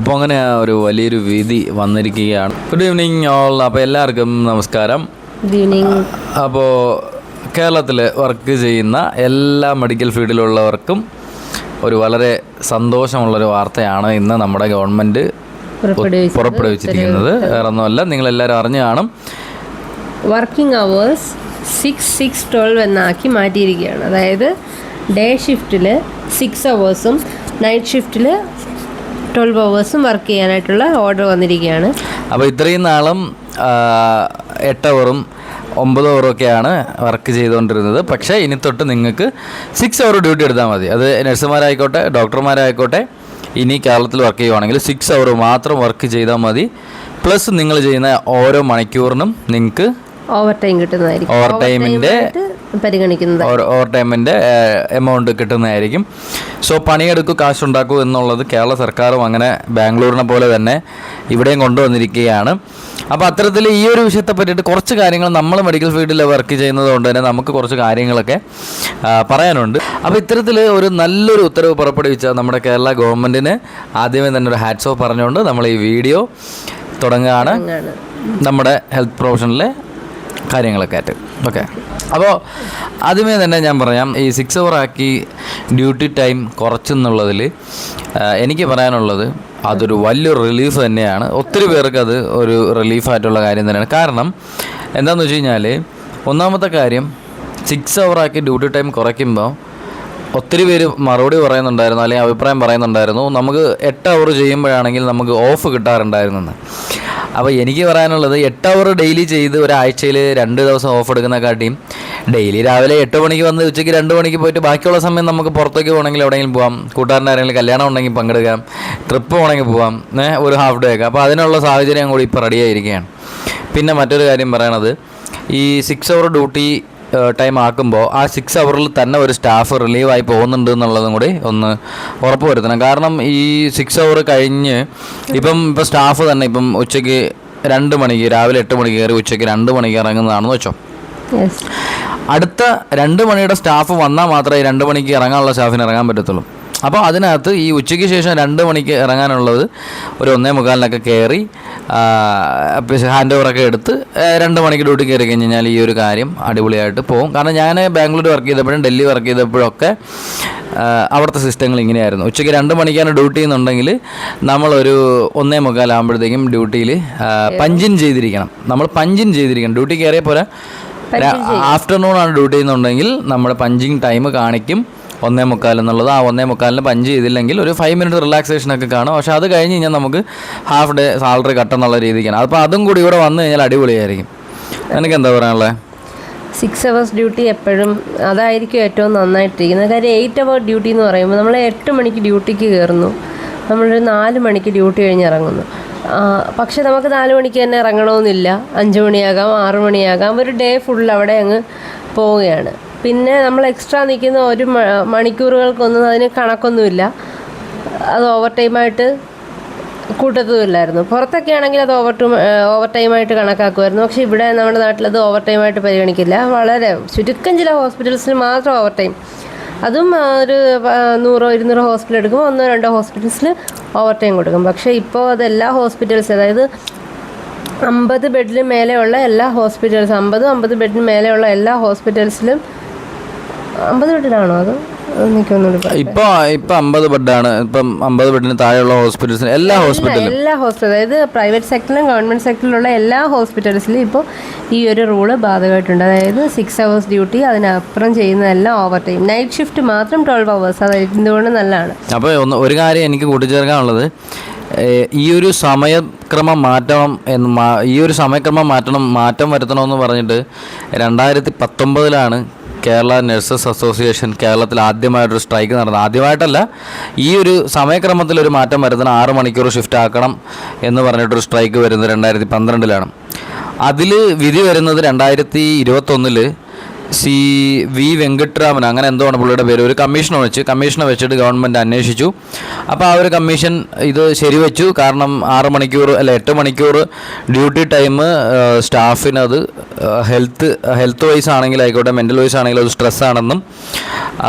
അപ്പോൾ അങ്ങനെ ഒരു വലിയൊരു വിധി വന്നിരിക്കുകയാണ്. Good evening all. അപ്പോൾ എല്ലാവർക്കും നമസ്കാരം. Good evening. അപ്പോൾ കേരളത്തിൽ വർക്ക് ചെയ്യുന്ന എല്ലാ മെഡിക്കൽ ഫീൽഡിലുള്ളവർക്കും ഒരു വളരെ സന്തോഷമുള്ളൊരു വാർത്തയാണ് ഇന്ന് നമ്മുടെ ഗവൺമെൻറ് പുറപ്പെടുവിച്ചിരിക്കുന്നത്. വേറെ ഒന്നുമല്ല, നിങ്ങളെല്ലാവരും അറിഞ്ഞു കാണും. വർക്കിംഗ് അവേഴ്സ് 6-6-12 എന്നാക്കി മാറ്റിയിരിക്കുകയാണ്. അതായത് ഡേ ഷിഫ്റ്റിൽ 6 അവേഴ്സും നൈറ്റ് ഷിഫ്റ്റിൽ 12 അവേഴ്സും വർക്ക് ചെയ്യാനായിട്ടുള്ള ഓർഡർ വന്നിരിക്കുകയാണ്. അപ്പോൾ ഇത്രയും നാളും 8 അവറും 9 അവറൊക്കെയാണ് വർക്ക് ചെയ്തുകൊണ്ടിരുന്നത്. പക്ഷേ ഇനി തൊട്ട് നിങ്ങൾക്ക് 6 അവർ ഡ്യൂട്ടി എടുത്താൽ മതി. അത് നഴ്സുമാരായിക്കോട്ടെ ഡോക്ടർമാരായിക്കോട്ടെ, ഇനി കേരളത്തിൽ വർക്ക് ചെയ്യുവാണെങ്കിൽ 6 അവർ മാത്രം വർക്ക് ചെയ്താൽ മതി. പ്ലസ് നിങ്ങൾ ചെയ്യുന്ന ഓരോ മണിക്കൂറിനും നിങ്ങൾക്ക് ഓവർ ടൈം കിട്ടുന്നതായിരിക്കും. ഓവർ ടൈമിൻ്റെ എമൗണ്ട് കിട്ടുന്നതായിരിക്കും. സോ പണിയെടുക്കൂ കാശുണ്ടാക്കൂ എന്നുള്ളത് കേരള സർക്കാരും അങ്ങനെ ബാംഗ്ലൂരിനെ പോലെ തന്നെ ഇവിടെയും കൊണ്ടുവന്നിരിക്കുകയാണ്. അപ്പോൾ അത്തരത്തിൽ ഈ ഒരു വിഷയത്തെ പറ്റിയിട്ട് കുറച്ച് കാര്യങ്ങൾ നമ്മൾ മെഡിക്കൽ ഫീൽഡിൽ വർക്ക് ചെയ്യുന്നത് കൊണ്ട് തന്നെ നമുക്ക് കുറച്ച് കാര്യങ്ങളൊക്കെ പറയാനുണ്ട്. അപ്പോൾ ഇത്തരത്തിൽ ഒരു നല്ലൊരു ഉത്തരവ് പുറപ്പെടുവിച്ച നമ്മുടെ കേരള ഗവൺമെൻറ്റിന് ആദ്യമേ തന്നെ ഒരു ഹാറ്റ്സ് ഓഫ് പറഞ്ഞുകൊണ്ട് നമ്മൾ ഈ വീഡിയോ തുടങ്ങുകയാണ്. നമ്മുടെ ഹെൽത്ത് പ്രൊഫഷനിലെ കാര്യങ്ങളൊക്കെ ആയിട്ട്. ഓക്കെ, അപ്പോൾ ആദ്യമേ തന്നെ ഞാൻ പറയാം, ഈ 6 അവർ ആക്കി ഡ്യൂട്ടി ടൈം കുറച്ചെന്നുള്ളതിൽ എനിക്ക് പറയാനുള്ളത് അതൊരു വലിയൊരു റിലീഫ് തന്നെയാണ്. ഒത്തിരി പേർക്ക് അത് ഒരു റിലീഫായിട്ടുള്ള കാര്യം തന്നെയാണ്. കാരണം എന്താണെന്ന് വെച്ച് കഴിഞ്ഞാൽ, ഒന്നാമത്തെ കാര്യം 6 അവർ ആക്കി ഡ്യൂട്ടി ടൈം കുറയ്ക്കുമ്പോൾ ഒത്തിരി പേര് മറുപടി പറയുന്നുണ്ടായിരുന്നു, അല്ലെങ്കിൽ അഭിപ്രായം പറയുന്നുണ്ടായിരുന്നു, നമുക്ക് 8 അവർ ചെയ്യുമ്പോഴാണെങ്കിൽ നമുക്ക് ഓഫ് കിട്ടാറുണ്ടായിരുന്നെന്ന്. അപ്പോൾ എനിക്ക് പറയാനുള്ളത് 8 അവർ ഡെയിലി ചെയ്ത് ഒരാഴ്ചയിൽ 2 ദിവസം ഓഫ് എടുക്കുന്നതിനെക്കാട്ടിയും ഡെയിലി രാവിലെ 8 മണിക്ക് വന്ന് ഉച്ചയ്ക്ക് 2 മണിക്ക് പോയിട്ട് ബാക്കിയുള്ള സമയം നമുക്ക് പുറത്തേക്ക് പോകണമെങ്കിൽ എവിടെയെങ്കിലും പോകാം, കൂട്ടുകാരൻ്റെ ആരെങ്കിലും കല്യാണം ഉണ്ടെങ്കിൽ പങ്കെടുക്കാം, ട്രിപ്പ് പോകണമെങ്കിൽ പോകാം, ഒരു ഹാഫ് ഡേ ഒക്കെ. അപ്പോൾ അതിനുള്ള സാഹചര്യം കൂടി ഇപ്പോൾ റെഡിയായിരിക്കുകയാണ്. പിന്നെ മറ്റൊരു കാര്യം പറയണത്, ഈ 6 അവർ ഡ്യൂട്ടി ടൈം ആക്കുമ്പോൾ ആ 6 അവറിൽ തന്നെ ഒരു സ്റ്റാഫ് റിലീവായി പോകുന്നുണ്ട് എന്നുള്ളതും കൂടി ഒന്ന് ഉറപ്പ് വരുത്തണം. കാരണം ഈ 6 അവർ കഴിഞ്ഞ് ഇപ്പം സ്റ്റാഫ് തന്നെ ഇപ്പം ഉച്ചയ്ക്ക് 2 മണിക്ക് രാവിലെ 8 മണിക്ക് കയറി ഉച്ചയ്ക്ക് 2 മണിക്ക് ഇറങ്ങുന്നതാണെന്ന് വെച്ചോ. അടുത്ത 2 മണിയുടെ സ്റ്റാഫ് വന്നാൽ മാത്രമേ 2 മണിക്ക് ഇറങ്ങാനുള്ള സ്റ്റാഫിന് ഇറങ്ങാൻ പറ്റത്തുള്ളൂ. അപ്പോൾ അതിനകത്ത് ഈ ഉച്ചയ്ക്ക് ശേഷം 2 മണിക്ക് ഇറങ്ങാനുള്ളത് ഒരു 1:45 കയറി ഹാൻഡ് ഓവറൊക്കെ എടുത്ത് 2 മണിക്ക് ഡ്യൂട്ടി കയറി കഴിഞ്ഞാൽ ഈ ഒരു കാര്യം അടിപൊളിയായിട്ട് പോകും. കാരണം ഞാൻ ബാംഗ്ലൂർ വർക്ക് ചെയ്തപ്പോഴും ഡൽഹി വർക്ക് ചെയ്തപ്പോഴൊക്കെ അവിടുത്തെ സിസ്റ്റങ്ങൾ ഇങ്ങനെയായിരുന്നു. ഉച്ചയ്ക്ക് 2 മണിക്കാണ് ഡ്യൂട്ടി എന്നുണ്ടെങ്കിൽ നമ്മളൊരു 1:45 ആകുമ്പോഴത്തേക്കും ഡ്യൂട്ടിയിൽ പഞ്ചിൻ ചെയ്തിരിക്കണം. നമ്മൾ പഞ്ചിൻ ചെയ്തിരിക്കണം. ഡ്യൂട്ടി കയറിയ പോലെ ആഫ്റ്റർനൂണാണ് ഡ്യൂട്ടി ചെയ്യുന്നുണ്ടെങ്കിൽ നമ്മുടെ പഞ്ചിങ് ടൈം കാണിക്കും 1:45 എന്നുള്ളത്. ആ 1:45 പഞ്ച് ചെയ്തില്ലെങ്കിൽ ഒരു 5 മിനിറ്റ് റിലാക്സേഷനൊക്കെ കാണും. പക്ഷെ അത് കഴിഞ്ഞ് കഴിഞ്ഞാൽ നമുക്ക് ഹാഫ് ഡേ സാലറി കട്ടെന്നുള്ള രീതിക്കാണ്. അപ്പോൾ അതും കൂടി ഇവിടെ വന്നു കഴിഞ്ഞാൽ അടിപൊളിയായിരിക്കും. എനിക്ക് എന്താ പറയാനുള്ളത്? 6 അവേഴ്സ് ഡ്യൂട്ടി എപ്പോഴും അതായിരിക്കും ഏറ്റവും നന്നായിട്ടിരിക്കുന്നത്. കാര്യം 8 അവർ ഡ്യൂട്ടി എന്ന് പറയുമ്പോൾ നമ്മൾ 8 മണിക്ക് ഡ്യൂട്ടിക്ക് കയറുന്നു, നമ്മളൊരു 4 മണിക്ക് ഡ്യൂട്ടി കഴിഞ്ഞ് ഇറങ്ങുന്നു. പക്ഷെ നമുക്ക് 4 മണിക്ക് തന്നെ ഇറങ്ങണമെന്നില്ല. 5 മണിയാകാം, 6 മണിയാകാം. ഒരു ഡേ ഫുൾ അവിടെ അങ്ങ് പോവുകയാണ്. പിന്നെ നമ്മൾ എക്സ്ട്രാ നിൽക്കുന്ന ഒരു മണിക്കൂറുകൾക്കൊന്നും അതിന് കണക്കൊന്നുമില്ല. അത് ഓവർ ടൈമായിട്ട് കൂട്ടത്തുമില്ലായിരുന്നു. പുറത്തൊക്കെ ആണെങ്കിൽ അത് ഓവർ ടൈമായിട്ട് കണക്കാക്കുമായിരുന്നു. പക്ഷേ ഇവിടെ നമ്മുടെ നാട്ടിലത് ഓവർ ടൈമായിട്ട് പരിഗണിക്കില്ല. വളരെ ചുരുക്കം ചില ഹോസ്പിറ്റൽസിൽ മാത്രം ഓവർ ടൈം, അതും ഒരു 100-200 ഹോസ്പിറ്റൽ എടുക്കുമ്പോൾ 1-2 ഹോസ്പിറ്റൽസിൽ ഓവർ ടൈം കൊടുക്കും. പക്ഷേ ഇപ്പോൾ അതെല്ലാ ഹോസ്പിറ്റൽസ്, അതായത് 50 ബെഡിന് മേലെയുള്ള എല്ലാ ഹോസ്പിറ്റൽസും, 50 ബെഡിന് മേലെയുള്ള എല്ലാ ഹോസ്പിറ്റൽസിലും 50 ബെഡിലാണോ അത് ഇപ്പൊ 50 ബെഡാണ്. ഇപ്പം 50 ബെഡിന് താഴെയുള്ള ഹോസ്പിറ്റൽസിന് എല്ലാ ഹോസ്പിറ്റൽ അതായത് പ്രൈവറ്റ് സെക്ടറിലും ഗവൺമെൻറ് സെക്ടറിലുള്ള എല്ലാ ഹോസ്പിറ്റൽസിലും ഇപ്പോൾ ഈ ഒരു റൂള് ബാധകമായിട്ടുണ്ട്. അതായത് 6 അവേഴ്സ് ഡ്യൂട്ടി, അതിനപ്പുറം ചെയ്യുന്നതെല്ലാം ഓവർ ടൈം. നൈറ്റ് ഷിഫ്റ്റ് മാത്രം 12 അവേഴ്സ്. അത് എന്തുകൊണ്ട് നല്ലതാണ്. അപ്പോൾ ഒരു കാര്യം എനിക്ക് കൂട്ടിച്ചേർക്കാനുള്ളത്, ഈ ഒരു സമയക്രമം മാറ്റം വരുത്തണമെന്ന് പറഞ്ഞിട്ട് 2019 കേരള നഴ്സസ് അസോസിയേഷൻ കേരളത്തിൽ ആദ്യമായിട്ടൊരു സ്ട്രൈക്ക് നടന്നത്. ആദ്യമായിട്ടല്ല, ഈ ഒരു സമയക്രമത്തിൽ ഒരു മാറ്റം വരുത്തണം, 6 മണിക്കൂർ ഷിഫ്റ്റ് ആക്കണം എന്ന് പറഞ്ഞിട്ടൊരു സ്ട്രൈക്ക് വരുന്നത് 2012 അതിൽ വിധി വരുന്നത് 2021 വി വെങ്കട്ടരാമൻ അങ്ങനെ എന്തോ ആണ് പുള്ളിയുടെ പേര്. ഒരു കമ്മീഷനെ വെച്ചിട്ട് ഗവൺമെൻറ് അന്വേഷിച്ചു. അപ്പോൾ ആ ഒരു കമ്മീഷൻ ഇത് ശരിവെച്ചു. കാരണം 6 മണിക്കൂർ അല്ല 8 മണിക്കൂർ ഡ്യൂട്ടി ടൈം സ്റ്റാഫിനത് ഹെൽത്ത് വൈസ് ആണെങ്കിലായിക്കോട്ടെ മെൻ്റൽ വൈസ് ആണെങ്കിലും അത് സ്ട്രെസ്സാണെന്നും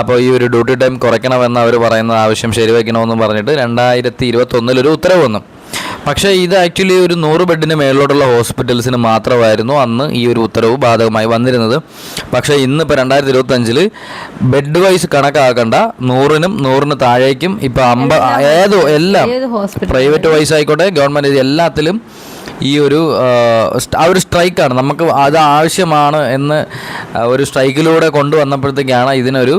അപ്പോൾ ഈ ഒരു ഡ്യൂട്ടി ടൈം കുറയ്ക്കണമെന്ന് അവർ പറയുന്ന ആവശ്യം ശരിവെക്കണമെന്നും പറഞ്ഞിട്ട് 2021 ഒരു ഉത്തരവ് വന്നു. പക്ഷേ ഇത് ആക്ച്വലി ഒരു 100 ബെഡിന് മേളിലോട്ടുള്ള ഹോസ്പിറ്റൽസിന് മാത്രമായിരുന്നു അന്ന് ഈ ഒരു ഉത്തരവ് ബാധകമായി വന്നിരുന്നത്. പക്ഷേ ഇന്നിപ്പോൾ 2025 ബെഡ് വൈസ് കണക്കാക്കേണ്ട 100-ന് താഴേക്കും ഇപ്പോൾ 50 എല്ലാം പ്രൈവറ്റ് വൈസ് ആയിക്കോട്ടെ ഗവൺമെൻറ് എല്ലാത്തിലും ഈ ഒരു ആ ഒരു സ്ട്രൈക്കാണ്. നമുക്ക് അത് ആവശ്യമാണ് എന്ന് ഒരു സ്ട്രൈക്കിലൂടെ കൊണ്ടുവന്നപ്പോഴത്തേക്കാണ് ഇതിനൊരു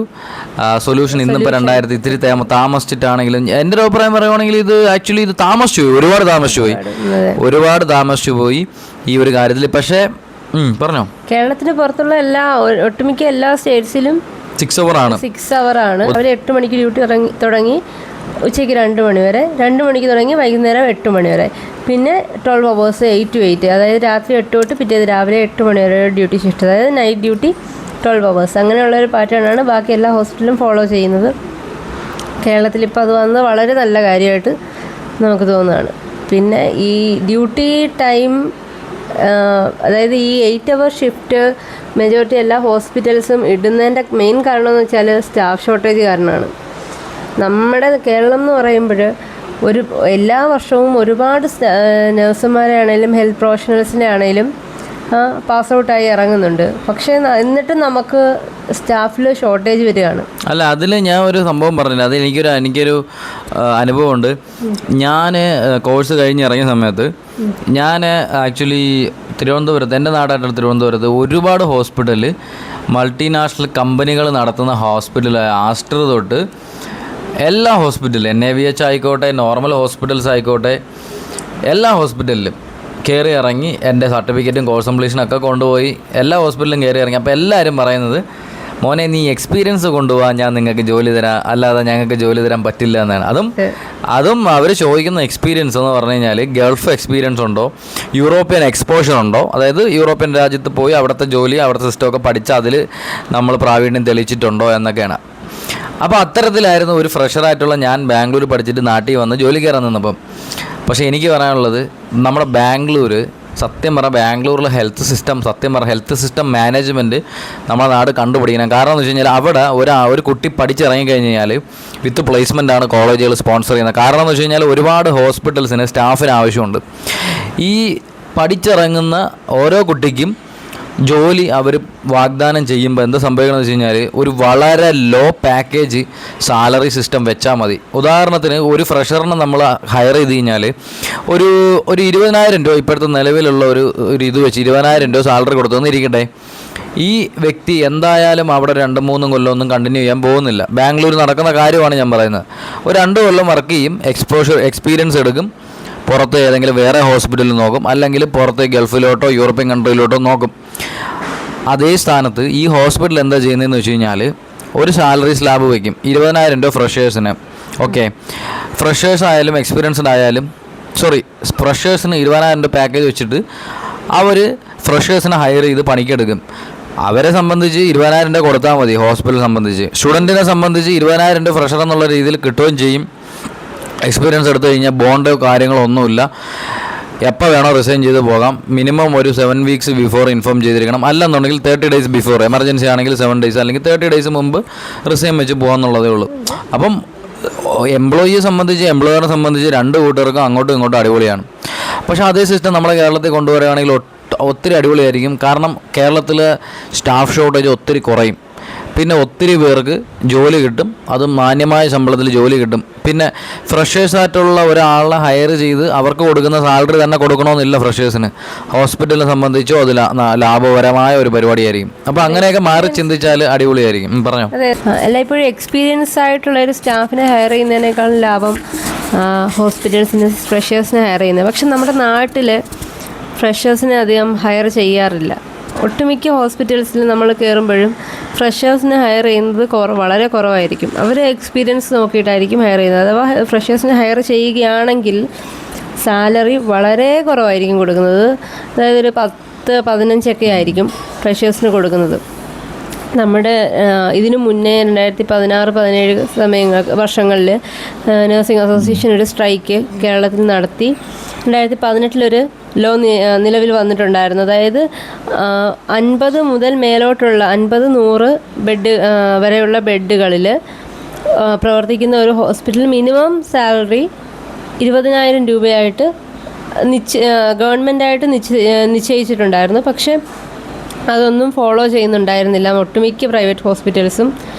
സൊല്യൂഷൻ. ഇന്നിപ്പോൾ 2000 ഇത്തിരി താമസിച്ചിട്ടാണെങ്കിലും എൻ്റെ ഒരു അഭിപ്രായം പറയുവാണെങ്കിൽ ഇത് ആക്ച്വലി ഇത് ഒരുപാട് താമസിച്ചു പോയി ഈ ഒരു കാര്യത്തിൽ. പക്ഷേ പറഞ്ഞോ, കേരളത്തിന് പുറത്തുള്ള ഒട്ടുമിക്ക എല്ലാ സ്റ്റേറ്റ്സിലും 6 hour ആണ്. അവർ 8 മണിക്ക് ഡ്യൂട്ടി തുടങ്ങി ഉച്ചയ്ക്ക് 2 മണി വരെ, 2 മണിക്ക് തുടങ്ങി വൈകുന്നേരം 8 മണി വരെ. പിന്നെ 12 hours 8 to 8, അതായത് രാത്രി 8 തൊട്ട് പിറ്റേത് രാവിലെ 8 മണി വരെ ഡ്യൂട്ടി ഷിഫ്റ്റ്, അതായത് നൈറ്റ് ഡ്യൂട്ടി 12 hours. അങ്ങനെയുള്ളൊരു പാറ്റേണാണ് ബാക്കി എല്ലാ ഹോസ്പിറ്റലും ഫോളോ ചെയ്യുന്നത്. കേരളത്തിൽ ഇപ്പോൾ അത് വന്നത് വളരെ നല്ല കാര്യമായിട്ട് നമുക്ക് തോന്നുകയാണ്. പിന്നെ ഈ ഡ്യൂട്ടി ടൈം, അതായത് ഈ 8 hour ഷിഫ്റ്റ് മെജോറിറ്റി എല്ലാ ഹോസ്പിറ്റൽസും ഇടുന്നതിൻ്റെ മെയിൻ കാരണം എന്ന് വെച്ചാൽ സ്റ്റാഫ് ഷോർട്ടേജ് കാരണമാണ്. നമ്മുടെ കേരളം എന്ന് പറയുമ്പോൾ എല്ലാ വർഷവും ഒരുപാട് നഴ്സുമാരെ ആണെങ്കിലും ഹെൽത്ത് പ്രൊഫഷണൽസിനെ ആണെങ്കിലും പാസ് ഔട്ടായി ഇറങ്ങുന്നുണ്ട്. പക്ഷേ എന്നിട്ടും നമുക്ക് സ്റ്റാഫിൽ ഷോർട്ടേജ് വരികയാണ്. അല്ല, അതിൽ ഞാൻ ഒരു സംഭവം പറഞ്ഞില്ല. അത് എനിക്കൊരു അനുഭവമുണ്ട്. ഞാൻ കോഴ്സ് കഴിഞ്ഞ് ഇറങ്ങിയ സമയത്ത് ഞാൻ ആക്ച്വലി തിരുവനന്തപുരത്ത്, എൻ്റെ നാടായിട്ടുള്ള തിരുവനന്തപുരത്ത് ഒരുപാട് ഹോസ്പിറ്റലിൽ മൾട്ടിനാഷണൽ കമ്പനികൾ നടത്തുന്ന ഹോസ്പിറ്റൽ ആസ്റ്റർ തൊട്ട് എല്ലാ ഹോസ്പിറ്റലും NAVH ആയിക്കോട്ടെ നോർമൽ ഹോസ്പിറ്റൽസ് ആയിക്കോട്ടെ എല്ലാ ഹോസ്പിറ്റലിലും കയറി ഇറങ്ങി എൻ്റെ സർട്ടിഫിക്കറ്റും കോഴ്സ് കംപ്ലീഷനൊക്കെ കൊണ്ടുപോയി എല്ലാ ഹോസ്പിറ്റലിലും കയറി ഇറങ്ങി. അപ്പോൾ എല്ലാവരും പറയുന്നത്, മോനെ നീ എക്സ്പീരിയൻസ് കൊണ്ടുപോകാൻ ഞാൻ നിങ്ങൾക്ക് ജോലി തരാം, അല്ലാതെ ഞങ്ങൾക്ക് ജോലി തരാൻ പറ്റില്ല എന്നാണ്. അതും അവർ ചോദിക്കുന്ന എക്സ്പീരിയൻസ് എന്ന് പറഞ്ഞു കഴിഞ്ഞാൽ ഗൾഫ് എക്സ്പീരിയൻസ് ഉണ്ടോ, യൂറോപ്യൻ എക്സ്പോഷർ ഉണ്ടോ, അതായത് യൂറോപ്യൻ രാജ്യത്ത് പോയി അവിടുത്തെ ജോലി അവിടുത്തെ സിസ്റ്റമൊക്കെ പഠിച്ച് അതിൽ നമ്മൾ പ്രാവീണ്യം തെളിയിച്ചിട്ടുണ്ടോ എന്നൊക്കെയാണ്. അപ്പോൾ അത്തരത്തിലായിരുന്നു ഒരു ഫ്രഷറായിട്ടുള്ള ഞാൻ ബാംഗ്ലൂർ പഠിച്ചിട്ട് നാട്ടിൽ വന്ന് ജോലി കയറാൻ നിന്നപ്പം. പക്ഷേ എനിക്ക് പറയാനുള്ളത്, നമ്മുടെ ബാംഗ്ലൂരിലെ ഹെൽത്ത് സിസ്റ്റം മാനേജ്മെൻറ്റ് നമ്മുടെ നാട് കണ്ടുപിടിക്കണം. കാരണം എന്ന് വെച്ച് കഴിഞ്ഞാൽ അവിടെ ഒരു കുട്ടി പഠിച്ചിറങ്ങിക്കഴിഞ്ഞ് കഴിഞ്ഞാൽ വിത്ത് പ്ലേസ്മെൻ്റ് ആണ് കോളേജുകൾ സ്പോൺസർ ചെയ്യുന്നത്. കാരണം എന്ന് വെച്ച് കഴിഞ്ഞാൽ ഒരുപാട് ഹോസ്പിറ്റൽസിന് സ്റ്റാഫിന് ആവശ്യമുണ്ട്. ഈ പഠിച്ചിറങ്ങുന്ന ഓരോ കുട്ടിക്കും ജോലി അവർ വാഗ്ദാനം ചെയ്യുമ്പോൾ എന്താ സംഭവിക്കണമെന്ന് വെച്ച് കഴിഞ്ഞാൽ ഒരു വളരെ ലോ പാക്കേജ് സാലറി സിസ്റ്റം വെച്ചാൽ മതി. ഉദാഹരണത്തിന് ഒരു ഫ്രഷറിനെ നമ്മൾ ഹയർ ചെയ്ത് കഴിഞ്ഞാൽ ഒരു 20,000 രൂപ ഇപ്പോഴത്തെ നിലവിലുള്ള ഒരു ഇത് വെച്ച് 20,000 രൂപ സാലറി കൊടുത്തെന്ന് ഇരിക്കട്ടെ. ഈ വ്യക്തി എന്തായാലും അവിടെ 2-3 കൊല്ലമൊന്നും കണ്ടിന്യൂ ചെയ്യാൻ പോകുന്നില്ല. ബാംഗ്ലൂർ നടക്കുന്ന കാര്യമാണ് ഞാൻ പറയുന്നത്. ഒരു 2 കൊല്ലം വർക്ക് ചെയ്യും, എക്സ്പീരിയൻസ് എടുക്കും, പുറത്ത് ഏതെങ്കിലും വേറെ ഹോസ്പിറ്റലിൽ നോക്കും, അല്ലെങ്കിൽ പുറത്ത് ഗൾഫിലോട്ടോ യൂറോപ്യൻ കൺട്രിയിലോട്ടോ നോക്കും. അതേ സ്ഥാനത്ത് ഈ ഹോസ്പിറ്റൽ എന്താ ചെയ്യുന്നതെന്ന് വെച്ച് കഴിഞ്ഞാൽ ഒരു സാലറി സ്ലാബ് വയ്ക്കും 20,000 രൂപ ഫ്രഷേഴ്സിന്. ഓക്കെ, ഫ്രഷേഴ്സ് ആയാലും എക്സ്പീരിയൻസ്ഡ് ആയാലും ഫ്രഷേഴ്സിന് 20,000 രൂപ പാക്കേജ് വെച്ചിട്ട് അവർ ഫ്രഷേഴ്സിനെ ഹയർ ചെയ്ത് പണിക്കെടുക്കും. അവരെ സംബന്ധിച്ച് 20,000 രൂപ കൊടുത്താൽ മതി. ഹോസ്പിറ്റൽ സംബന്ധിച്ച്, സ്റ്റുഡൻറ്റിനെ സംബന്ധിച്ച് 20,000 രൂപ ഫ്രഷർ എന്നുള്ള രീതിയിൽ കിട്ടുകയും ചെയ്യും. എക്സ്പീരിയൻസ് എടുത്തു കഴിഞ്ഞാൽ ബോണ്ടോ കാര്യങ്ങളൊന്നുമില്ല, എപ്പോൾ വേണോ റിസൈൻ ചെയ്ത് പോകാം. മിനിമം ഒരു 7 weeks ബിഫോർ ഇൻഫോം ചെയ്തിരിക്കണം. അല്ലെന്നുണ്ടെങ്കിൽ 30 days ബിഫോർ, എമർജൻസി ആണെങ്കിൽ 7 days അല്ലെങ്കിൽ 30 days മുമ്പ് റിസൈൻ വെച്ച് പോകാമെന്നുള്ളതേ ഉള്ളൂ. അപ്പം എംപ്ലോയിയെ സംബന്ധിച്ച് എംപ്ലോയറെ സംബന്ധിച്ച് 2 കൂട്ടർക്കും അങ്ങോട്ടും ഇങ്ങോട്ടും അടിപൊളിയാണ്. പക്ഷേ അതേ സിസ്റ്റം നമ്മുടെ കേരളത്തിൽ കൊണ്ടുവരികയാണെങ്കിൽ ഒത്തിരി അടിപൊളിയായിരിക്കും. കാരണം കേരളത്തിൽ സ്റ്റാഫ് ഷോർട്ടേജ് ഒത്തിരി കുറയും. പിന്നെ ഒത്തിരി പേർക്ക് ജോലി കിട്ടും, അതും മാന്യമായ ശമ്പളത്തിൽ ജോലി കിട്ടും. പിന്നെ ഫ്രഷേഴ്സായിട്ടുള്ള ഒരാളെ ഹയർ ചെയ്ത് അവർക്ക് കൊടുക്കുന്ന സാലറി തന്നെ കൊടുക്കണമെന്നില്ല ഫ്രഷേഴ്സിന്. ഹോസ്പിറ്റലിനെ സംബന്ധിച്ചോ അത് ലാഭകരമായ ഒരു പരിപാടിയായിരിക്കും. അപ്പോൾ അങ്ങനെയൊക്കെ മാറി ചിന്തിച്ചാൽ അടിപൊളിയായിരിക്കും. പറഞ്ഞോ. അല്ല, ഇപ്പോഴും എക്സ്പീരിയൻസ് ആയിട്ടുള്ള ഒരു സ്റ്റാഫിനെ ഹയർ ചെയ്യുന്നതിനേക്കാളും ലാഭം ഹോസ്പിറ്റൽസിന് ഫ്രഷേഴ്സിനെ ഹയർ ചെയ്യുന്നത്. പക്ഷെ നമ്മുടെ നാട്ടിൽ ഫ്രഷേഴ്സിനെ അധികം ഹയർ ചെയ്യാറില്ല. ഒട്ടുമിക്ക ഹോസ്പിറ്റൽസിൽ നമ്മൾ കയറുമ്പോഴും ഫ്രഷേഴ്സിനെ ഹയർ ചെയ്യുന്നത് വളരെ കുറവായിരിക്കും. അവർ എക്സ്പീരിയൻസ് നോക്കിയിട്ടായിരിക്കും ഹയർ ചെയ്യുന്നത്. അഥവാ ഫ്രഷേഴ്സിനെ ഹയർ ചെയ്യുകയാണെങ്കിൽ സാലറി വളരെ കുറവായിരിക്കും കൊടുക്കുന്നത്. അതായത് ഒരു 10-15 ആയിരിക്കും ഫ്രഷേഴ്സിന് കൊടുക്കുന്നത്. നമ്മുടെ ഇതിനു മുന്നേ 2016-17 വർഷങ്ങളിൽ നഴ്സിംഗ് അസോസിയേഷൻ ഒരു സ്ട്രൈക്ക് കേരളത്തിൽ നടത്തി. 2018 ലോ നിലവിൽ വന്നിട്ടുണ്ടായിരുന്നു. അതായത് 50 മുതൽ മേലോട്ടുള്ള 50-100 ബെഡ് വരെയുള്ള ബെഡുകളിൽ പ്രവർത്തിക്കുന്ന ഒരു ഹോസ്പിറ്റൽ മിനിമം സാലറി 20,000 രൂപയായിട്ട് ഗവൺമെൻറ്റായിട്ട് നിശ്ചയിച്ചിട്ടുണ്ടായിരുന്നു. പക്ഷേ അതൊന്നും ഫോളോ ചെയ്യുന്നുണ്ടായിരുന്നില്ല ഒട്ടുമിക്ക പ്രൈവറ്റ് ഹോസ്പിറ്റൽസും.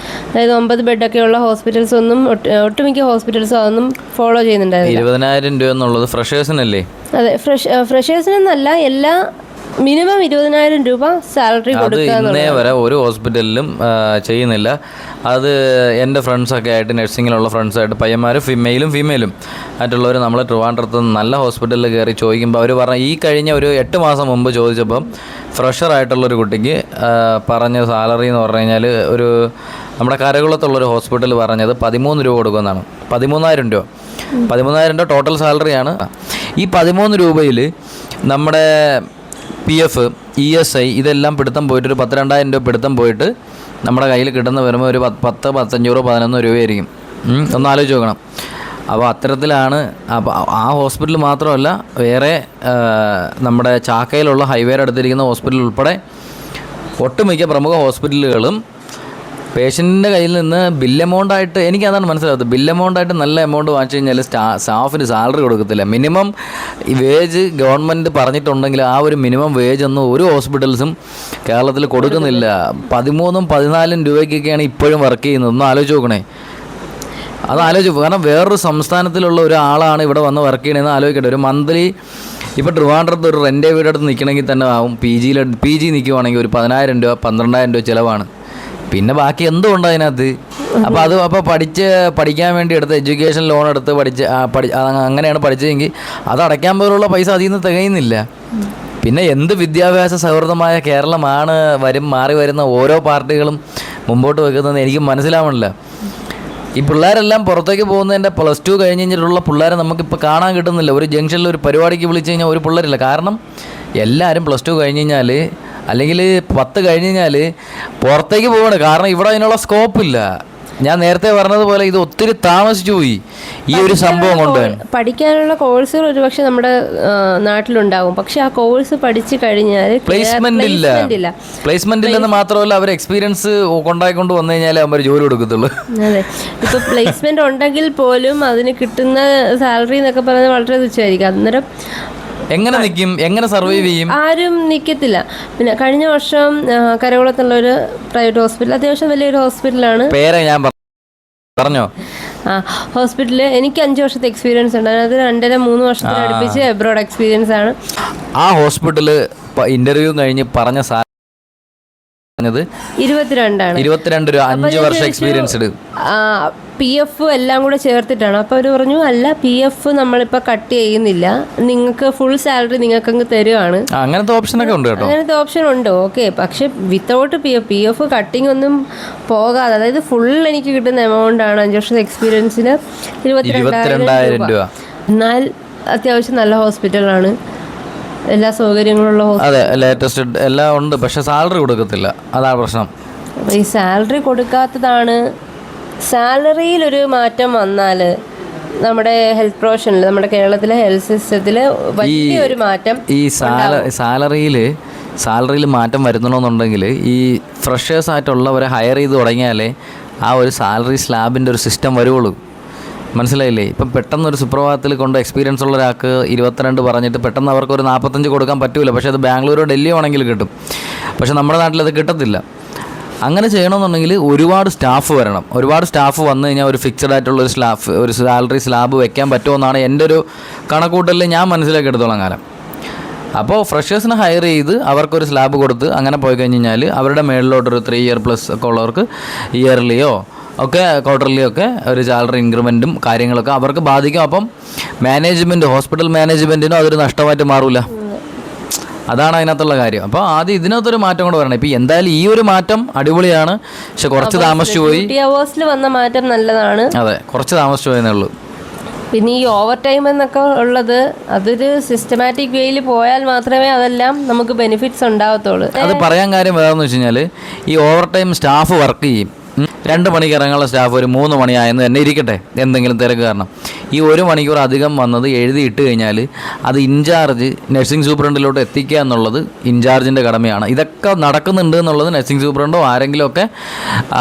അതായത് 9 ബെഡൊക്കെയുള്ള ഹോസ്പിറ്റൽസ് ഒന്നും ഒട്ടുമിക്ക ഹോസ്പിറ്റൽസും അതൊന്നും ഫോളോ ചെയ്യുന്നുണ്ടായിരുന്നില്ല. 20,000 രൂപ എന്നുള്ളത് ഫ്രഷേഴ്സിനല്ലേ? അതെ, ഫ്രഷേഴ്സിനെന്നല്ല, എല്ലാ മിനിമം 20,000 രൂപ സാലറി കൊടുക്കുക. ഇന്നേ വരെ ഒരു ഹോസ്പിറ്റലിലും ചെയ്യുന്നില്ല. അത് എൻ്റെ ഫ്രണ്ട്സൊക്കെ ആയിട്ട്, നഴ്സിങ്ങിലുള്ള ഫ്രണ്ട്സായിട്ട്, പയ്യന്മാരും ഫീമെയിലും ആയിട്ടുള്ളവർ നമ്മൾ ട്രിവാൻഡ്രത്ത് നല്ല ഹോസ്പിറ്റലിൽ കയറി ചോദിക്കുമ്പോൾ അവർ പറഞ്ഞ ഈ കഴിഞ്ഞ ഒരു 8 മാസം മുമ്പ് ചോദിച്ചപ്പം ഫ്രഷറായിട്ടുള്ളൊരു കുട്ടിക്ക് പറഞ്ഞ സാലറി എന്ന് പറഞ്ഞു കഴിഞ്ഞാൽ ഒരു നമ്മുടെ കരകുളത്തുള്ളൊരു ഹോസ്പിറ്റൽ പറഞ്ഞത് 13 രൂപ കൊടുക്കുമെന്നാണ്. 13,000 രൂപ 13,000 രൂപ ടോട്ടൽ സാലറിയാണ്. ഈ 13 രൂപയിൽ നമ്മുടെ PF, ESI ഇതെല്ലാം പിടുത്തം പോയിട്ട് ഒരു 12,000 രൂപ പിടുത്തം പോയിട്ട് നമ്മുടെ കയ്യിൽ കിട്ടുന്ന വരുമ്പോൾ ഒരു 10, 15, 11 രൂപയായിരിക്കും. ഒന്ന് ആലോചിച്ച് നോക്കണം. അപ്പോൾ അത്തരത്തിലാണ്. അപ്പോൾ ആ ഹോസ്പിറ്റൽ മാത്രമല്ല, വേറെ നമ്മുടെ ചാക്കയിലുള്ള ഹൈവേയുടെ അടുത്തിരിക്കുന്ന ഹോസ്പിറ്റൽ ഉൾപ്പെടെ ഒട്ടുമിക്ക പ്രമുഖ ഹോസ്പിറ്റലുകളും പേഷ്യൻറ്റിൻ്റെ കയ്യിൽ നിന്ന് ബിൽ എമൗണ്ടായിട്ട്, എനിക്കതാണ് മനസ്സിലാകുന്നത്, ബിൽ എമൗണ്ടായിട്ട് നല്ല എമൗണ്ട് വാങ്ങിച്ചു കഴിഞ്ഞാൽ സ്റ്റാഫിന് സാലറി കൊടുക്കത്തില്ല. മിനിമം വേജ് ഗവൺമെൻറ് പറഞ്ഞിട്ടുണ്ടെങ്കിൽ ആ ഒരു മിനിമം വേജ് ഒന്നും ഒരു ഹോസ്പിറ്റൽസും കേരളത്തിൽ കൊടുക്കുന്നില്ല. 13-14 രൂപയ്ക്കൊക്കെയാണ് ഇപ്പോഴും വർക്ക് ചെയ്യുന്നത്. ഒന്ന് ആലോചിച്ച് നോക്കണേ. അത് ആലോചിച്ചു. കാരണം വേറൊരു സംസ്ഥാനത്തിലുള്ള ഒരാളാണ് ഇവിടെ വന്ന് വർക്ക് ചെയ്യണമെന്ന് ആലോചിക്കട്ടെ. ഒരു മന്ത്ലി ഇപ്പോൾ ട്രിവാൻഡ്രത്ത് ഒരു റെൻ്റ് വീടെടുത്ത് നിൽക്കണമെങ്കിൽ തന്നെ ആവും. PG നിൽക്കുവാണെങ്കിൽ ഒരു 10,000 രൂപ 12,000 രൂപ ചിലവാണ്. പിന്നെ ബാക്കി എന്തുകൊണ്ട് അതിനകത്ത്? അപ്പോൾ പഠിക്കാൻ വേണ്ടി എടുത്ത് എഡ്യൂക്കേഷൻ ലോൺ എടുത്ത് അങ്ങനെയാണ് പഠിച്ചതെങ്കിൽ അത് അടയ്ക്കാൻ പോലുള്ള പൈസ അതിൽ നിന്ന് തികയുന്നില്ല. പിന്നെ എന്ത് വിദ്യാഭ്യാസ സൗഹൃദമായ കേരളമാണ് മാറി വരുന്ന ഓരോ പാർട്ടികളും മുമ്പോട്ട് വെക്കുന്നതെന്ന് എനിക്ക് മനസ്സിലാവണില്ല. ഈ പിള്ളേരെല്ലാം പുറത്തേക്ക് പോകുന്നതിൻ്റെ +2 കഴിഞ്ഞിട്ടുള്ള പിള്ളേരെ നമുക്കിപ്പോൾ കാണാൻ കിട്ടുന്നില്ല. ഒരു ജംഗ്ഷനിൽ ഒരു പരിപാടിക്ക് വിളിച്ചു കഴിഞ്ഞാൽ ഒരു പിള്ളേരില്ല. കാരണം എല്ലാവരും +2 കഴിഞ്ഞ് കഴിഞ്ഞാൽ അല്ലെങ്കിൽ 10 കഴിഞ്ഞ് കഴിഞ്ഞാൽ പുറത്തേക്ക് പോവാണ്. കാരണം ഇവിടെ അതിനുള്ള സ്കോപ്പില്ല. ഞാൻ നേരത്തെ പറഞ്ഞതുപോലെ ഇത് ഒത്തിരി താമസിച്ചു പോയി ഈ ഒരു സംഭവം കൊണ്ട്. പഠിക്കാനുള്ള കോഴ്സുകൾ ഒരുപക്ഷെ നമ്മുടെ നാട്ടിലുണ്ടാകും. പക്ഷെ ആ കോഴ്സ് പഠിച്ചു കഴിഞ്ഞാൽ പ്ലേസ്മെന്റ് ഇല്ലെന്ന് മാത്രമല്ല, അവർ എക്സ്പീരിയൻസ് കൊണ്ടായിക്കൊണ്ട് വന്നു കഴിഞ്ഞാൽ അവർ ജോലി കൊടുക്കത്തുള്ളൂ. അതെ, ഇപ്പൊ പ്ലേസ്മെന്റ് ഉണ്ടെങ്കിൽ പോലും അതിന് കിട്ടുന്ന സാലറി എന്നൊക്കെ പറയുന്നത് വളരെ തുച്ഛമായിരിക്കും. അന്നേരം എങ്ങനെ നിൽക്കും? എങ്ങനെ സർവൈവ് ചെയ്യും? ആരും നിൽക്കത്തില്ല. പിന്നെ കഴിഞ്ഞ വർഷം കരകുളത്തുള്ളൊരു പ്രൈവറ്റ് ഹോസ്പിറ്റൽ, അത്യാവശ്യം വലിയൊരു ഹോസ്പിറ്റലാണ്. പേര് ഞാൻ പറഞ്ഞോ? ഹോസ്പിറ്റലിൽ എനിക്ക് 5 വർഷത്തെ എക്സ്പീരിയൻസ് ഉണ്ട്. അതിനകത്ത് 2.5-3 വർഷത്തിന് അടുപ്പിച്ച് എബ്രോഡ് എക്സ്പീരിയൻസ് ആണ്. ആ ഹോസ്പിറ്റല് ഇന്റർവ്യൂ കഴിഞ്ഞ് പറഞ്ഞ 22 രൂപ 5 വർഷം എക്സ്പീരിയൻസ്ഡ്. PF എല്ലാം കൂടെ ചേർത്തിട്ടാണ്. അപ്പോൾ അവർ പറഞ്ഞു, അല്ല, PF നമ്മളിപ്പോൾ കട്ട് ചെയ്യുന്നില്ല, നിങ്ങൾക്ക് ഫുൾ സാലറി നിങ്ങൾക്ക് അങ്ങ് തരുവാണ്. അങ്ങനത്തെ ഓപ്ഷനൊക്കെ ഉണ്ട് കേട്ടോ. അങ്ങനത്തെ ഓപ്ഷൻ ഉണ്ട്, ഓക്കെ. പക്ഷെ വിത്തൗട്ട് PF കട്ടിങ് ഒന്നും പോകാതെ, അതായത് ഫുൾ എനിക്ക് കിട്ടുന്ന എമൗണ്ട് ആണ് 5 വർഷത്തെ എക്സ്പീരിയൻസിന് 22,000 രൂപ. എന്നാൽ അത്യാവശ്യം നല്ല ഹോസ്പിറ്റലാണ്, എല്ലാ സൗകര്യങ്ങളുള്ള ഹോസ്പിറ്റൽ, അതെ, ലേറ്റസ്റ്റ് എല്ലാം ഉണ്ട്. പക്ഷെ സാലറി കൊടുക്കത്തില്ല, അതാണ് പ്രശ്നം. അപ്പോൾ ഈ സാലറി കൊടുക്കാത്തതാണ്. സാലറിയിലൊരു മാറ്റം വന്നാൽ നമ്മുടെ ഹെൽത്ത് പ്രൊഫഷനിൽ, നമ്മുടെ കേരളത്തിലെ ഹെൽത്ത് സിസ്റ്റത്തിൽ വലിയൊരു മാറ്റം. ഈ സാലറിയിൽ മാറ്റം വരുത്തണമെന്നുണ്ടെങ്കിൽ ഈ ഫ്രഷേഴ്സ് ആയിട്ടുള്ളവരെ ഹയർ ചെയ്ത് തുടങ്ങിയാലേ ആ ഒരു സാലറി സ്ലാബിൻ്റെ ഒരു സിസ്റ്റം വരുള്ളൂ. മനസ്സിലായില്ലേ? ഇപ്പം പെട്ടെന്നൊരു സുപ്രഭാതത്തിൽ കൊണ്ട് എക്സ്പീരിയൻസ് ഉള്ള ഒരാൾക്ക് 22 പറഞ്ഞിട്ട് പെട്ടെന്ന് അവർക്ക് ഒരു 45 കൊടുക്കാൻ പറ്റില്ല. പക്ഷേ അത് ബാംഗ്ലൂരോ ഡൽഹിയോ ആണെങ്കിൽ കിട്ടും. പക്ഷേ നമ്മുടെ നാട്ടിലത് കിട്ടത്തില്ല. അങ്ങനെ ചെയ്യണമെന്നുണ്ടെങ്കിൽ ഒരുപാട് സ്റ്റാഫ് വരണം. ഒരുപാട് സ്റ്റാഫ് വന്നു കഴിഞ്ഞാൽ ഒരു ഫിക്സഡ് ആയിട്ടുള്ള ഒരു സാലറി സ്ലാബ് വെക്കാൻ പറ്റുമെന്നാണ് എൻ്റെ ഒരു കണക്കൂട്ടലിൽ ഞാൻ മനസ്സിലാക്കി എടുത്തോളം കാലം. അപ്പോൾ ഫ്രഷേഴ്സിനെ ഹയർ ചെയ്ത് അവർക്കൊരു സ്ലാബ് കൊടുത്ത് അങ്ങനെ പോയി കഴിഞ്ഞ് കഴിഞ്ഞാൽ അവരുടെ മേളിലോട്ടൊരു 3 ഇയർ പ്ലസ് ഒക്കെ ഉള്ളവർക്ക് ഇയർലിയോ ഒക്കെ ക്വാർട്ടർലി ഒക്കെ ഒരു സാലറി ഇൻക്രിമെൻറ്റും കാര്യങ്ങളൊക്കെ അവർക്ക് ബാധിക്കും. അപ്പം ഹോസ്പിറ്റൽ മാനേജ്മെൻറ്റിനും അതൊരു നഷ്ടമായിട്ട് മാറില്ല. അതാണ് അതിനകത്തുള്ള കാര്യം. അപ്പോൾ ആദ്യം ഇതിനകത്തൊരു മാറ്റം കൊണ്ട് വരണം. ഇപ്പോൾ എന്തായാലും ഈ ഒരു മാറ്റം അടിപൊളിയാണ്, പക്ഷെ കുറച്ച് താമസിച്ചു പോയി. വന്ന മാറ്റം നല്ലതാണ്. അതെ, കുറച്ച് താമസിച്ചു പോയെന്നേ ഉള്ളൂ. പിന്നെ ഈ ഓവർ ടൈം എന്നൊക്കെ ഉള്ളത് അതൊരു സിസ്റ്റമാറ്റിക് വേയിൽ പോയാൽ മാത്രമേ അതെല്ലാം നമുക്ക് ബെനിഫിറ്റ്സ് ഉണ്ടാവത്തുള്ളൂ. അത് പറയാൻ കാര്യം വേറെന്ന് വെച്ച് കഴിഞ്ഞാൽ ഈ ഓവർ ടൈം സ്റ്റാഫ് വർക്ക് ചെയ്യും. 2 മണിക്ക് ഇറങ്ങാനുള്ള സ്റ്റാഫ് ഒരു 3 മണിയായെന്ന് തന്നെ ഇരിക്കട്ടെ, എന്തെങ്കിലും തിരക്ക് കാരണം ഈ 1 മണിക്കൂർ അധികം വന്നത് എഴുതിയിട്ട് കഴിഞ്ഞാൽ അത് ഇൻചാർജ് നഴ്സിംഗ് സൂപ്രണ്ടിലോട്ട് എത്തിക്കുക എന്നുള്ളത് ഇൻചാർജിൻ്റെ കടമയാണ്. ഇതൊക്കെ നടക്കുന്നുണ്ട് എന്നുള്ളത് നഴ്സിംഗ് സൂപ്രണ്ടോ ആരെങ്കിലുമൊക്കെ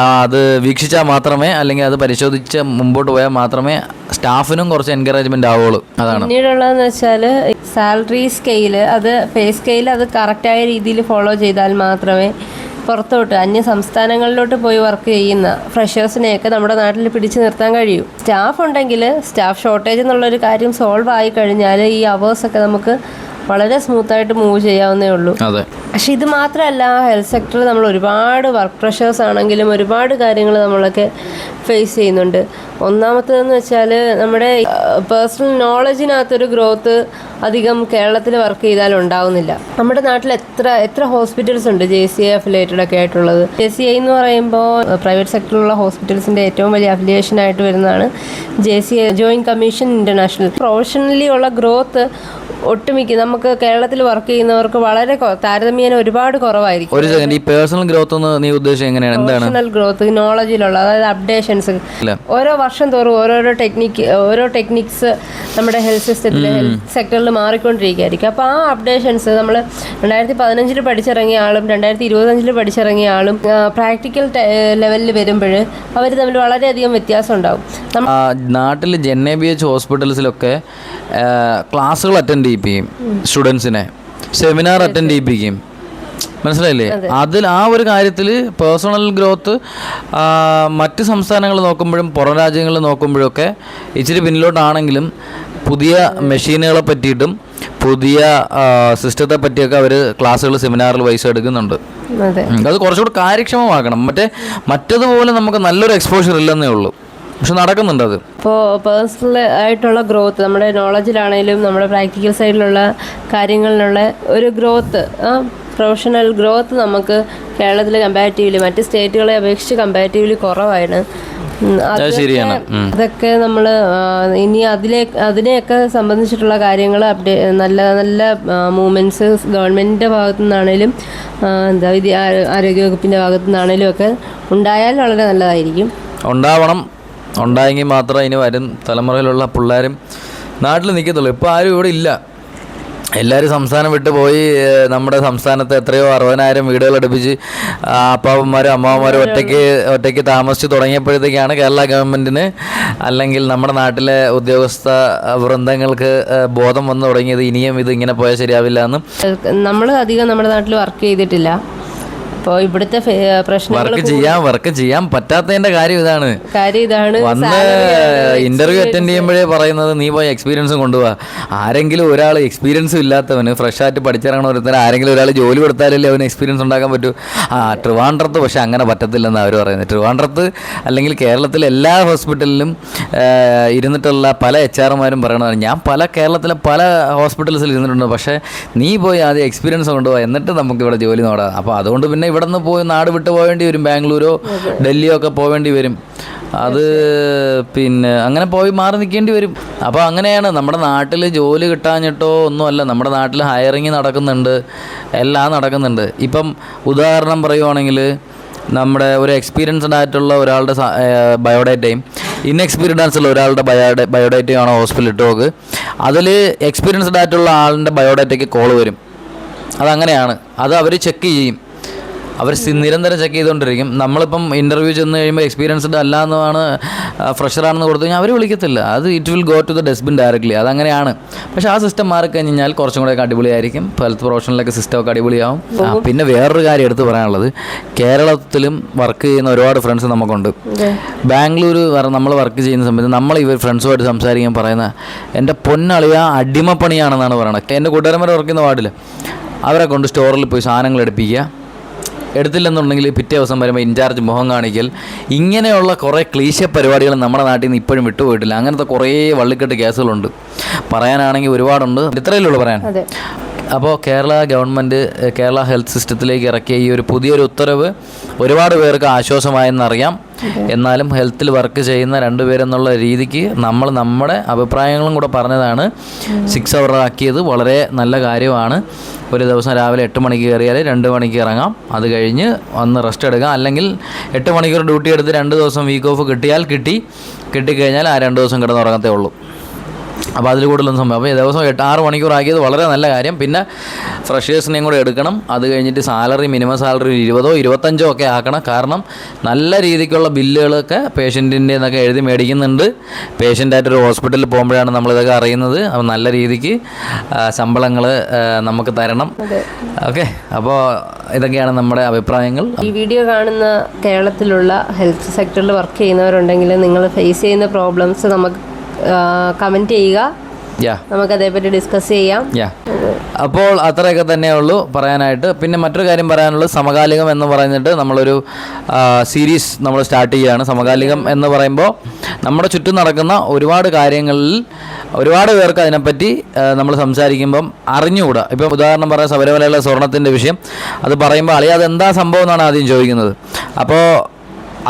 അത് വീക്ഷിച്ചാൽ മാത്രമേ, അല്ലെങ്കിൽ അത് പരിശോധിച്ച് മുമ്പോട്ട് പോയാൽ മാത്രമേ സ്റ്റാഫിനും കുറച്ച് എൻകറേജ്മെൻ്റ് ആവുള്ളൂ. അതാണ് പിന്നീടുള്ളതെന്ന് വെച്ചാൽ സാലറി സ്കെയില്, അത് പേ സ്കെയിൽ അത് കറക്റ്റായ രീതിയിൽ ഫോളോ ചെയ്താൽ മാത്രമേ പുറത്തോട്ട് അന്യ സംസ്ഥാനങ്ങളിലോട്ട് പോയി വർക്ക് ചെയ്യുന്ന ഫ്രഷേഴ്സിനെയൊക്കെ നമ്മുടെ നാട്ടിൽ പിടിച്ചു നിർത്താൻ കഴിയൂ. സ്റ്റാഫ് ഉണ്ടെങ്കിൽ സ്റ്റാഫ് ഷോർട്ടേജ് എന്നുള്ളൊരു കാര്യം സോൾവ് ആയി കഴിഞ്ഞാൽ ഈ അവേഴ്സൊക്കെ നമുക്ക് വളരെ സ്മൂത്തായിട്ട് മൂവ് ചെയ്യാവുന്നേ ഉള്ളൂ. പക്ഷെ ഇത് മാത്രമല്ല, ഹെൽത്ത് സെക്ടറിൽ നമ്മൾ ഒരുപാട് വർക്ക് പ്രഷേഴ്സ് ആണെങ്കിലും ഒരുപാട് കാര്യങ്ങൾ നമ്മളൊക്കെ ഫേസ് ചെയ്യുന്നുണ്ട്. ഒന്നാമത്തേതെന്ന് വെച്ചാൽ നമ്മുടെ പേഴ്സണൽ നോളജിനകത്തൊരു ഗ്രോത്ത് അധികം കേരളത്തിൽ വർക്ക് ചെയ്താൽ ഉണ്ടാവുന്നില്ല. നമ്മുടെ നാട്ടിൽ എത്ര ഹോസ്പിറ്റൽസ് ഉണ്ട് JCI അഫിലിയേറ്റഡ് ഒക്കെ ആയിട്ടുള്ളത്. JCI എന്ന് പറയുമ്പോൾ പ്രൈവറ്റ് സെക്ടറിലുള്ള ഹോസ്പിറ്റൽസിൻ്റെ ഏറ്റവും വലിയ അഫിലിയേഷനായിട്ട് വരുന്നതാണ് JCI, joint commission international. Professionally ഉള്ള ഗ്രോത്ത് ഒട്ടുമിക്ക നമുക്ക് കേരളത്തിൽ വർക്ക് ചെയ്യുന്നവർക്ക് വളരെ താരതമ്യേന ഒരുപാട് കുറവായിരിക്കും. ഒരു സെക്കൻഡ്, ഈ പേഴ്സണൽ ഗ്രോത്ത് എന്ന് നീ ഉദ്ദേശിച്ചത് എങ്ങനെയാണ്? എന്താണ് പേഴ്സണൽ ഗ്രോത്ത്? നോളജിലുള്ള, അതായത് അപ്ഡേഷൻസ്. ഓരോ വർഷം തോറും ഓരോ ടെക്നിക്സ് നമ്മുടെ ഹെൽത്ത് സിസ്റ്റത്തിൽ, ഹെൽത്ത് സെക്ടറിൽ മാറിക്കൊണ്ടിരിക്കുകയായിരിക്കും. അപ്പോൾ ആ അപ്ഡേഷൻസ് നമ്മൾ 2015 പഠിച്ചിറങ്ങിയ ആളും 2025 പഠിച്ചിറങ്ങിയ ആളും പ്രാക്ടിക്കൽ ലെവലിൽ വരുമ്പോൾ അവർ തമ്മിൽ വളരെയധികം വ്യത്യാസം ഉണ്ടാകും. നാട്ടിൽ JNABH ഹോസ്പിറ്റൽസിലൊക്കെ ക്ലാസ്സുകൾ അറ്റൻഡ് ചെയ്യിപ്പിക്കും, സ്റ്റുഡൻസിനെ സെമിനാർ അറ്റൻഡ് ചെയ്യിപ്പിക്കും, മനസ്സിലായില്ലേ? അതിൽ ആ ഒരു കാര്യത്തിൽ പേഴ്സണൽ ഗ്രോത്ത് മറ്റ് സംസ്ഥാനങ്ങൾ നോക്കുമ്പോഴും പുറം രാജ്യങ്ങളിൽ നോക്കുമ്പോഴൊക്കെ ഇച്ചിരി പിന്നിലോട്ടാണെങ്കിലും പുതിയ മെഷീനുകളെ പറ്റിയിട്ടും പുതിയ സിസ്റ്റത്തെ പറ്റിയൊക്കെ അവർ ക്ലാസ്സുകൾ സെമിനാറിൽ പൈസ എടുക്കുന്നുണ്ട്. അത് കുറച്ചുകൂടി കാര്യക്ഷമമാക്കണം. മറ്റതുപോലെ നമുക്ക് നല്ലൊരു എക്സ്പോഷർ ഇല്ലെന്നേ ഉള്ളൂ, പക്ഷെ നടക്കുന്നുണ്ട് അത്. ഇപ്പോൾ പേഴ്സണൽ ആയിട്ടുള്ള ഗ്രോത്ത്, നമ്മുടെ നോളജിലാണെങ്കിലും നമ്മുടെ പ്രാക്ടിക്കൽ സൈഡിലുള്ള കാര്യങ്ങളിലുള്ള ഒരു ഗ്രോത്ത്, പ്രൊഫഷണൽ ഗ്രോത്ത് നമുക്ക് കേരളത്തിൽ കമ്പാരിറ്റീവ്ലി മറ്റ് സ്റ്റേറ്റുകളെ അപേക്ഷിച്ച് കമ്പാരിറ്റീവ്ലി കുറവാണ്. അതൊക്കെ നമ്മൾ ഇനി അതിനെയൊക്കെ സംബന്ധിച്ചിട്ടുള്ള കാര്യങ്ങൾ നല്ല മൂവ്മെൻറ്റ്സ് ഗവൺമെൻറ്റിൻ്റെ ഭാഗത്തു നിന്നാണേലും ആരോഗ്യവകുപ്പിൻ്റെ ഭാഗത്തു നിന്നാണേലും ഒക്കെ ഉണ്ടായാൽ വളരെ നല്ലതായിരിക്കും. ഉണ്ടായെങ്കിൽ മാത്രമേ ഇനി വരും തലമുറയിലുള്ള പിള്ളേരും നാട്ടിൽ നിൽക്കത്തുള്ളൂ. ഇപ്പോൾ ആരും ഇവിടെ ഇല്ല, എല്ലാവരും സംസ്ഥാനം വിട്ടു പോയി. നമ്മുടെ സംസ്ഥാനത്ത് എത്രയോ 60,000 വീടുകൾ അടുപ്പിച്ച് അപ്പാപ്പന്മാരും അമ്മാവന്മാരും ഒറ്റയ്ക്ക് താമസിച്ച് തുടങ്ങിയപ്പോഴത്തേക്കാണ് കേരള ഗവൺമെൻറ്റിന് അല്ലെങ്കിൽ നമ്മുടെ നാട്ടിലെ ഉദ്യോഗസ്ഥ വൃന്ദങ്ങൾക്ക് ബോധം വന്നു തുടങ്ങിയത് ഇനിയും ഇത് ഇങ്ങനെ പോയാൽ ശരിയാവില്ല എന്ന്. നമ്മൾ അധികം നമ്മുടെ നാട്ടിൽ വർക്ക് ചെയ്തിട്ടില്ല. അപ്പോൾ ഇവിടുത്തെ വർക്ക് ചെയ്യാൻ പറ്റാത്തതിന്റെ കാര്യം ഇതാണ്. വന്ന് ഇന്റർവ്യൂ അറ്റൻഡ് ചെയ്യുമ്പോഴേ പറയുന്നത് നീ പോയി എക്സ്പീരിയൻസും കൊണ്ടുപോവാ. ആരെങ്കിലും ഒരാൾ എക്സ്പീരിയൻസും ഇല്ലാത്തവന് ഫ്രഷ് ആയിട്ട് പഠിച്ചിറങ്ങണ ഒരുത്തരം ആരെങ്കിലും ഒരാൾ ജോലി കൊടുത്താലല്ലേ അവന് എക്സ്പീരിയൻസ് ഉണ്ടാക്കാൻ പറ്റൂ. ട്രിവാൻഡ്രത്ത് പക്ഷെ അങ്ങനെ പറ്റത്തില്ലെന്ന് അവർ പറയുന്നത്. ട്രിവാൻഡ്രത്ത് അല്ലെങ്കിൽ കേരളത്തിലെ എല്ലാ ഹോസ്പിറ്റലിലും ഇരുന്നിട്ടുള്ള പല HR-മാരും പറയണതാണ്, ഞാൻ കേരളത്തിലെ പല ഹോസ്പിറ്റൽസിൽ ഇരുന്നിട്ടുണ്ട്, പക്ഷേ നീ പോയി ആദ്യം എക്സ്പീരിയൻസ് കൊണ്ടുപോകാം, എന്നിട്ട് നമുക്ക് ഇവിടെ ജോലി നോടാം. അപ്പോൾ അതുകൊണ്ട് പിന്നെ ഇവിടെ നിന്ന് പോയി നാട് വിട്ട് പോവേണ്ടി വരും, ബാംഗ്ലൂരോ ഡൽഹിയോ ഒക്കെ പോവേണ്ടി വരും. അത് പിന്നെ അങ്ങനെ പോയി മാറി നിൽക്കേണ്ടി വരും. അപ്പോൾ അങ്ങനെയാണ് നമ്മുടെ നാട്ടിൽ ജോലി കിട്ടാഞ്ഞിട്ടോ ഒന്നുമല്ല, നമ്മുടെ നാട്ടിൽ ഹയറിങ് നടക്കുന്നുണ്ട്, എല്ലാം നടക്കുന്നുണ്ട്. ഇപ്പം ഉദാഹരണം പറയുവാണെങ്കിൽ നമ്മുടെ ഒരു എക്സ്പീരിയൻസ്ഡ് ആയിട്ടുള്ള ഒരാളുടെ ബയോഡേറ്റയും ഇൻഎക്സ്പീരിയൻസ് ഉള്ള ഒരാളുടെ ബയോഡേറ്റയും ആണ് ഹോസ്പിറ്റലിൽ ഇട്ട് നോക്ക്. അതിൽ എക്സ്പീരിയൻസ്ഡ് ആയിട്ടുള്ള ആളിൻ്റെ ബയോഡേറ്റയ്ക്ക് കോൾ വരും. അതങ്ങനെയാണ്, അത് അവർ ചെക്ക് ചെയ്യും, അവർ നിരന്തരം ചെക്ക് ചെയ്തുകൊണ്ടിരിക്കും. നമ്മളിപ്പം ഇൻ്റർവ്യൂ ചെന്ന് കഴിയുമ്പോൾ എക്സ്പീരിയൻസ്ഡ് അല്ല എന്നാണ് ഫ്രഷറാണെന്ന് കൊടുത്തു കഴിഞ്ഞാൽ അവർ വിളിക്കത്തില്ല. അത് it will go to the dustbin directly. അതങ്ങനെയാണ്. പക്ഷേ ആ സിസ്റ്റം മാറിക്കഴിഞ്ഞാൽ കുറച്ചും കൂടെയൊക്കെ അടിപൊളിയായിരിക്കും. ഹെൽത്ത് പ്രൊഫഷനിലൊക്കെ സിസ്റ്റമൊക്കെ അടിപൊളിയാവും. പിന്നെ വേറൊരു കാര്യം എടുത്ത് പറയാനുള്ളത്, കേരളത്തിലും വർക്ക് ചെയ്യുന്ന ഒരുപാട് ഫ്രണ്ട്സ് നമുക്കുണ്ട്. ബാംഗ്ലൂർ നമ്മൾ വർക്ക് ചെയ്യുന്ന സമയത്ത് നമ്മൾ ഇവർ ഫ്രണ്ട്സുമായിട്ട് സംസാരിക്കാൻ പറയുന്ന എൻ്റെ പൊന്നളിയ അടിമപ്പണിയാണെന്നാണ് പറയുന്നത്. എൻ്റെ കൂട്ടുകാരന്മാർ വർക്ക് ചെയ്യുന്ന വാർഡിൽ അവരെ കൊണ്ട് സ്റ്റോറിൽ പോയി സാധനങ്ങൾ എടുപ്പിക്കുക, എടുത്തില്ലെന്നുണ്ടെങ്കിൽ പിറ്റേ ദിവസം വരുമ്പോൾ ഇൻചാർജ് മുഖം കാണിക്കൽ, ഇങ്ങനെയുള്ള കുറേ ക്ലീശ പരിപാടികൾ നമ്മുടെ നാട്ടിൽ നിന്ന് ഇപ്പോഴും വിട്ടുപോയിട്ടില്ല. അങ്ങനത്തെ കുറേ വള്ളിക്കെട്ട് കേസുകളുണ്ട്, പറയാനാണെങ്കിൽ ഒരുപാടുണ്ട്. ഇത്രയല്ലേ പറയാൻ. അപ്പോൾ കേരള ഗവൺമെൻറ് കേരള ഹെൽത്ത് സിസ്റ്റത്തിലേക്ക് ഇറക്കിയ ഈ ഒരു പുതിയൊരു ഉത്തരവ് ഒരുപാട് പേർക്ക് ആശ്വാസമായെന്നറിയാം. എന്നാലും ഹെൽത്തിൽ വർക്ക് ചെയ്യുന്ന രണ്ടുപേരെന്നുള്ള രീതിക്ക് നമ്മൾ നമ്മുടെ അഭിപ്രായങ്ങളും കൂടെ പറഞ്ഞതാണ് 6 അവർ ആക്കിയത്. വളരെ നല്ല കാര്യമാണ്. ഒരു ദിവസം രാവിലെ 8 മണിക്ക് കയറിയാൽ 2 മണിക്ക് ഇറങ്ങാം. അത് കഴിഞ്ഞ് വന്ന് റെസ്റ്റ് എടുക്കാം. അല്ലെങ്കിൽ 8 മണിക്കൂർ ഡ്യൂട്ടി എടുത്ത് 2 ദിവസം വീക്ക് ഓഫ് കിട്ടിക്കഴിഞ്ഞാൽ ആ 2 ദിവസം കിടന്നുറങ്ങത്തേ ഉള്ളൂ. അപ്പോൾ അതിൽ കൂടുതലൊന്നും സംഭവം. അപ്പോൾ ദിവസം 8-6 മണിക്കൂർ ആക്കിയത് വളരെ നല്ല കാര്യം. പിന്നെ ഫ്രഷേഴ്സിനെയും കൂടെ എടുക്കണം. അത് കഴിഞ്ഞിട്ട് സാലറി മിനിമം സാലറി 20-25 ഒക്കെ ആക്കണം. കാരണം നല്ല രീതിക്കുള്ള ബില്ലുകളൊക്കെ പേഷ്യൻറ്റിൻ്റെ എന്നൊക്കെ എഴുതി മേടിക്കുന്നുണ്ട്. പേഷ്യൻ്റായിട്ടൊരു ഹോസ്പിറ്റലിൽ പോകുമ്പോഴാണ് നമ്മളിതൊക്കെ അറിയുന്നത്. അപ്പോൾ നല്ല രീതിക്ക് ശമ്പളങ്ങൾ നമുക്ക് തരണം. ഓക്കെ, അപ്പോൾ ഇതൊക്കെയാണ് നമ്മുടെ അഭിപ്രായങ്ങൾ. ഈ വീഡിയോ കാണുന്ന കേരളത്തിലുള്ള ഹെൽത്ത് സെക്ടറിൽ വർക്ക് ചെയ്യുന്നവരുണ്ടെങ്കിൽ നിങ്ങൾ ഫേസ് ചെയ്യുന്ന പ്രോബ്ലംസ് നമുക്ക് കമൻറ്റ് ചെയ്യുക. നമുക്ക് അതേപറ്റി ഡിസ്കസ് ചെയ്യാം. അപ്പോൾ അത്രയൊക്കെ തന്നെ ഉള്ളൂ പറയാനായിട്ട്. പിന്നെ മറ്റൊരു കാര്യം പറയാനുള്ളത്, സമകാലികം എന്ന് പറഞ്ഞിട്ട് നമ്മളൊരു സീരീസ് നമ്മൾ സ്റ്റാർട്ട് ചെയ്യുകയാണ്. സമകാലികം എന്ന് പറയുമ്പോൾ നമ്മുടെ ചുറ്റും നടക്കുന്ന ഒരുപാട് കാര്യങ്ങളിൽ ഒരുപാട് പേർക്ക് അതിനെപ്പറ്റി നമ്മൾ സംസാരിക്കുമ്പം അറിഞ്ഞുകൂടാ. ഇപ്പം ഉദാഹരണം പറയാം, ശബരിമലയിലെ സ്വർണത്തിൻ്റെ വിഷയം. അത് പറയുമ്പോൾ അളിയാ അതെന്താ സംഭവം എന്നാണ് ആദ്യം ചോദിക്കുന്നത്. അപ്പോൾ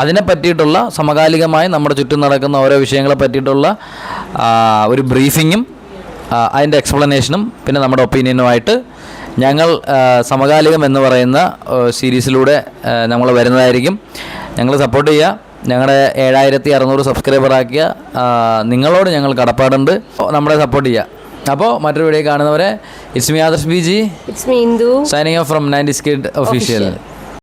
അതിനെ പറ്റിയിട്ടുള്ള സമകാലികമായി നമ്മുടെ ചുറ്റും നടക്കുന്ന ഓരോ വിഷയങ്ങളെ പറ്റിയിട്ടുള്ള ഒരു ബ്രീഫിങ്ങും അതിൻ്റെ എക്സ്പ്ലനേഷനും പിന്നെ നമ്മുടെ ഒപ്പീനിയനുമായിട്ട് ഞങ്ങൾ സമകാലികം എന്ന് പറയുന്ന സീരീസിലൂടെ നമ്മൾ വരുന്നതായിരിക്കും. ഞങ്ങൾ സപ്പോർട്ട് ചെയ്യുക. ഞങ്ങളുടെ 7600 സബ്സ്ക്രൈബറാക്കിയ നിങ്ങളോട് ഞങ്ങൾ കടപ്പാടുണ്ട്. നമ്മളെ സപ്പോർട്ട് ചെയ്യുക. അപ്പോൾ മറ്റൊരു വീഡിയോ കാണുന്നവരെ it's me Adarsh B G, it's me Indu, signing off from 90s Kid Official.